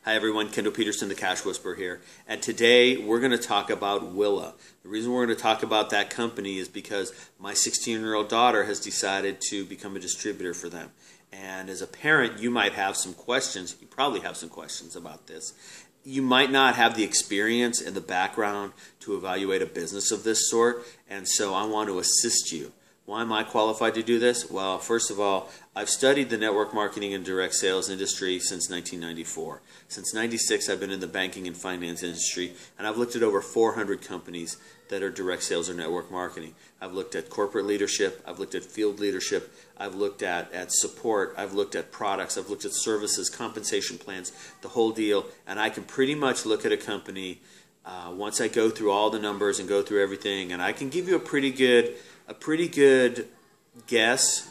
Hi everyone, Kendall Peterson, the Cashwhisperer here, and today we're going to talk about Willa. The reason we're going to talk about that company is because my 16-year-old daughter has decided to become a distributor for them. And as a parent, you might have some questions, you probably have some questions about this. You might not have the experience and the background to evaluate a business of this sort, and so I want to assist you. Why am I qualified to do this? Well, first of all, I've studied the network marketing and direct sales industry since 1994. Since 96, I've been in the banking and finance industry, and I've looked at over 400 companies that are direct sales or network marketing. I've looked at corporate leadership, I've looked at field leadership, I've looked at support, I've looked at products, I've looked at services, compensation plans, the whole deal, and I can pretty much look at a company once I go through all the numbers and go through everything, and I can give you a pretty good guess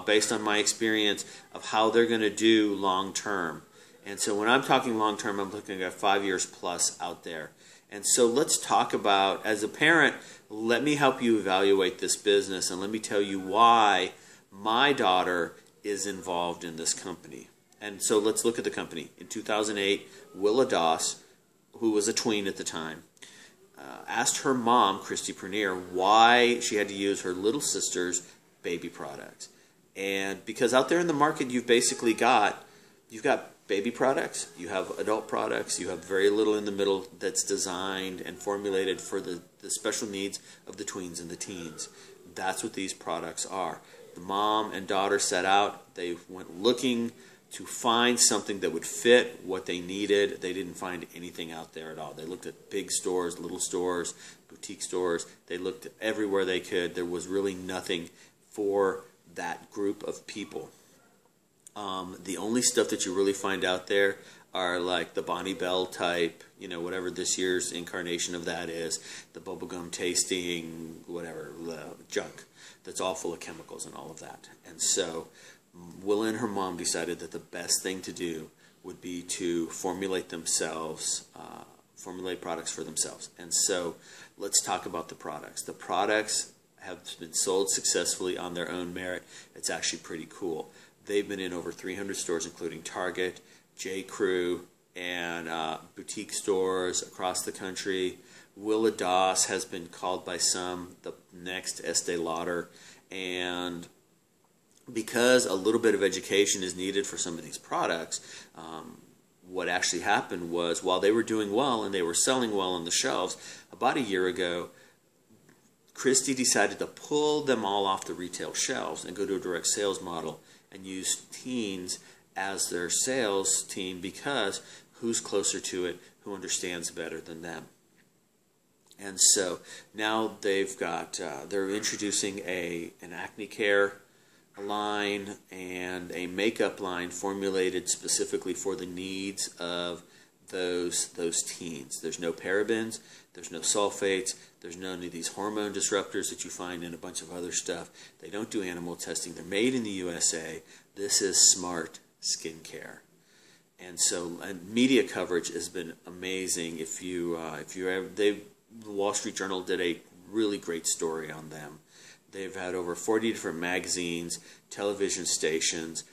based on my experience of how they're going to do long term. And so when I'm talking long term, I'm looking at 5 years plus out there. And so let's talk about, as a parent, let me help you evaluate this business and let me tell you why my daughter is involved in this company. And so let's look at the company. In 2008, Willa Doss, who was a tween at the time, asked her mom, Christy Pernier, why she had to use her little sister's baby products. And because out there in the market, you've got baby products, you have adult products, you have very little in the middle that's designed and formulated for the special needs of the tweens and the teens. That's what these products are. The mom and daughter set out, they went looking to find something that would fit what they needed. They didn't find anything out there at all. They looked at big stores, little stores, boutique stores. They looked everywhere they could. There was really nothing for that group of people. The only stuff that you really find out there are like the Bonnie Bell type, you know, whatever this year's incarnation of that is, the bubblegum tasting, whatever, junk that's all full of chemicals and all of that. And so Willa and her mom decided that the best thing to do would be to formulate themselves, formulate products for themselves. And so let's talk about the products. The products have been sold successfully on their own merit. It's actually pretty cool. They've been in over 300 stores, including Target, J. Crew, and boutique stores across the country. Willa Doss has been called by some the next Estee Lauder, and because a little bit of education is needed for some of these products, what actually happened was while they were doing well and they were selling well on the shelves, about a year ago, Christy decided to pull them all off the retail shelves and go to a direct sales model and use teens as their sales team because who's closer to it, who understands better than them. And so now they've got, they're introducing an acne care line and a makeup line formulated specifically for the needs of those teens. There's no parabens, there's no sulfates, there's none of these hormone disruptors that you find in a bunch of other stuff. They don't do animal testing. They're made in the USA. This is smart skincare. And so media coverage has been amazing. The Wall Street Journal did a really great story on them. They've had over 40 different magazines, television stations,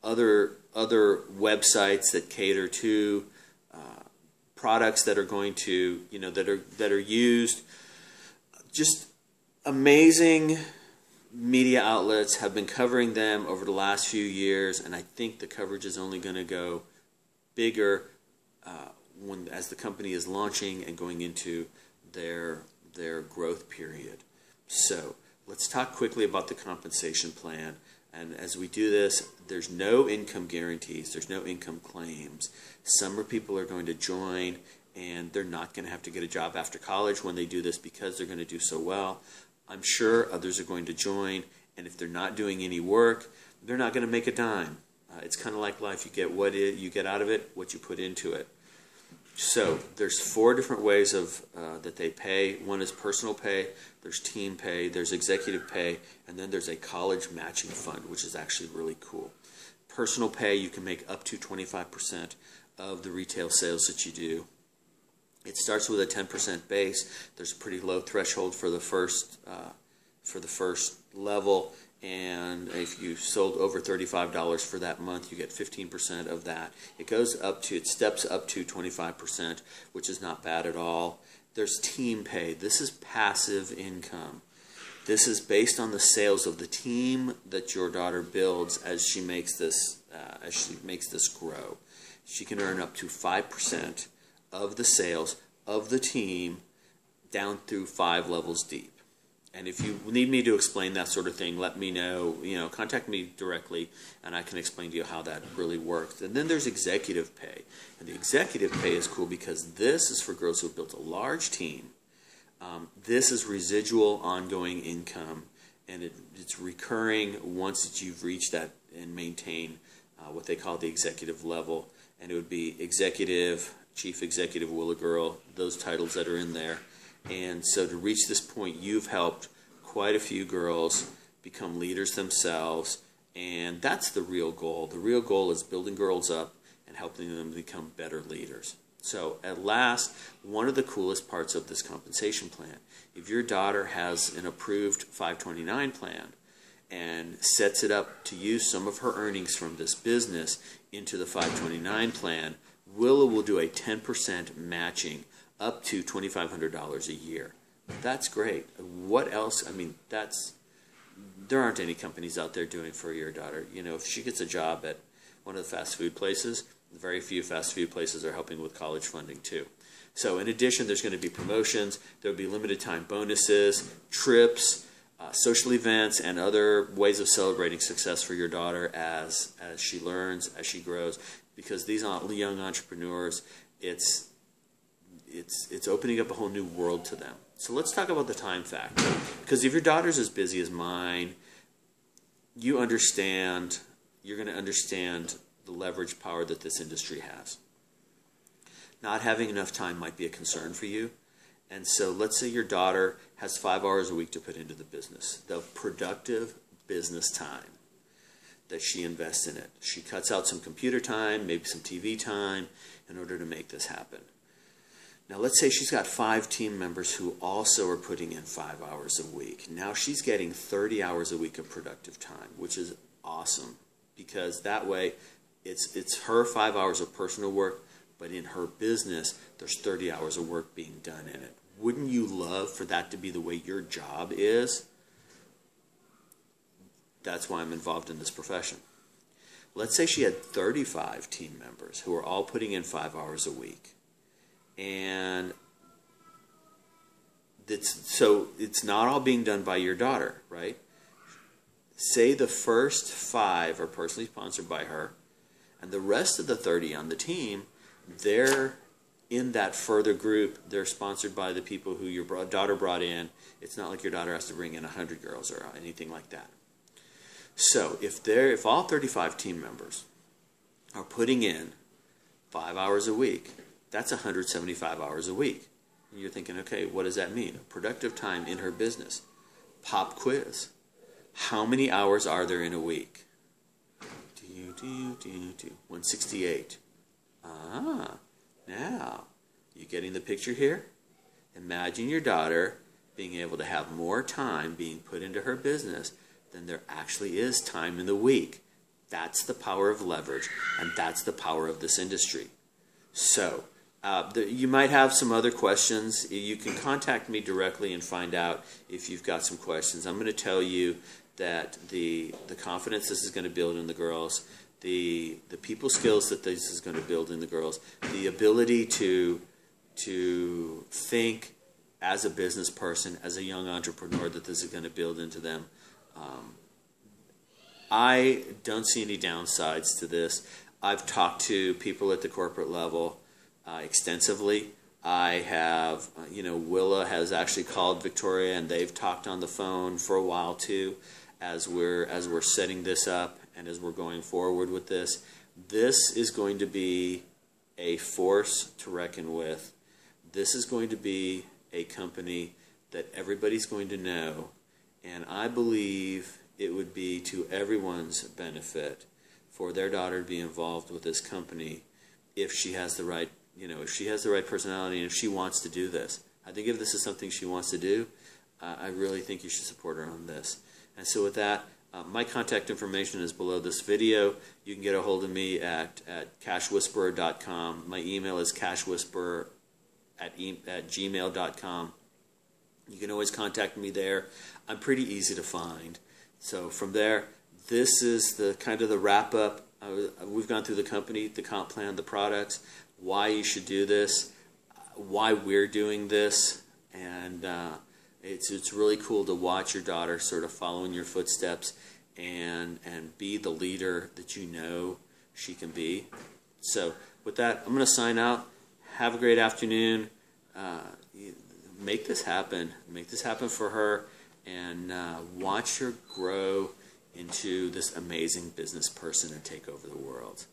other websites that cater to products that are going to, you know, that are used. Just amazing media outlets have been covering them over the last few years, and I think the coverage is only going to go bigger as the company is launching and going into their growth period. So let's talk quickly about the compensation plan. And as we do this, there's no income guarantees, there's no income claims. Some people are going to join and they're not going to have to get a job after college when they do this because they're going to do so well. I'm sure others are going to join, and if they're not doing any work, they're not going to make a dime. It's kind of like life. You get what you get out of it, what you put into it. So there's 4 different ways of that they pay. One is personal pay, there's team pay, there's executive pay, and then there's a college matching fund, which is actually really cool. Personal pay, you can make up to 25% of the retail sales that you do. It starts with a 10% base. There's a pretty low threshold for the first level, and if you sold over $35 for that month, you get 15% of that. It steps up to 25%, which is not bad at all. There's team pay. This is passive income. This is based on the sales of the team that your daughter builds as she makes this grow. She can earn up to 5% of the sales of the team down through 5 levels deep. And if you need me to explain that sort of thing, let me know. Contact me directly, and I can explain to you how that really works. And then there's executive pay. And the executive pay is cool because this is for girls who have built a large team. This is residual ongoing income, and it's recurring once you've reached that and maintain what they call the executive level. And it would be executive, chief executive, Willa girl, those titles that are in there. And so to reach this point, you've helped quite a few girls become leaders themselves, and that's the real goal. The real goal is building girls up and helping them become better leaders. So at last, one of the coolest parts of this compensation plan, if your daughter has an approved 529 plan and sets it up to use some of her earnings from this business into the 529 plan, Willa will do a 10% matching up to $2,500 a year. That's great. What else? I mean, there aren't any companies out there doing for your daughter. If she gets a job at one of the fast food places, very few fast food places are helping with college funding too. So in addition, there's going to be promotions. There will be limited time bonuses, trips, social events, and other ways of celebrating success for your daughter as she learns, as she grows. Because these young entrepreneurs, it's opening up a whole new world to them. So let's talk about the time factor. Because if your daughter's as busy as mine, you're going to understand the leverage power that this industry has. Not having enough time might be a concern for you. And so let's say your daughter has 5 hours a week to put into the business, the productive business time that she invests in it. She cuts out some computer time, maybe some TV time in order to make this happen. Now let's say she's got 5 team members who also are putting in 5 hours a week. Now she's getting 30 hours a week of productive time, which is awesome because that way it's her 5 hours of personal work, but in her business there's 30 hours of work being done in it. Wouldn't you love for that to be the way your job is? That's why I'm involved in this profession. Let's say she had 35 team members who are all putting in 5 hours a week. And so it's not all being done by your daughter, right? Say the first 5 are personally sponsored by her, and the rest of the 30 on the team, they're in that further group. They're sponsored by the people who your daughter brought in. It's not like your daughter has to bring in 100 girls or anything like that. So if all 35 team members are putting in 5 hours a week, that's 175 hours a week. And you're thinking, okay, what does that mean? Productive time in her business. Pop quiz. How many hours are there in a week? 168. Now, you getting the picture here? Imagine your daughter being able to have more time being put into her business than there actually is time in the week. That's the power of leverage, and that's the power of this industry. So, you might have some other questions. You can contact me directly and find out if you've got some questions. I'm going to tell you that the confidence this is going to build in the girls, the people skills that this is going to build in the girls, the ability to think as a business person, as a young entrepreneur, that this is going to build into them. I don't see any downsides to this. I've talked to people at the corporate level extensively. I have, Willa has actually called Victoria, and they've talked on the phone for a while too, as we're setting this up and as we're going forward with this. This is going to be a force to reckon with. This is going to be a company that everybody's going to know, and I believe it would be to everyone's benefit for their daughter to be involved with this company if she has the right, if she has the right personality and if she wants to do this. I think if this is something she wants to do, I really think you should support her on this. And so with that, My contact information is below this video. You can get a hold of me at cashwhisperer.com. My email is cashwhisperer@gmail.com. You can always contact me there. I'm pretty easy to find. So from there, this is the kind of the wrap up. We've gone through the company, the comp plan, the products, why you should do this, why we're doing this, and it's really cool to watch your daughter sort of follow in your footsteps and be the leader that you know she can be. So with that, I'm going to sign out. Have a great afternoon. Make this happen. Make this happen for her, and watch her grow into this amazing business person and take over the world.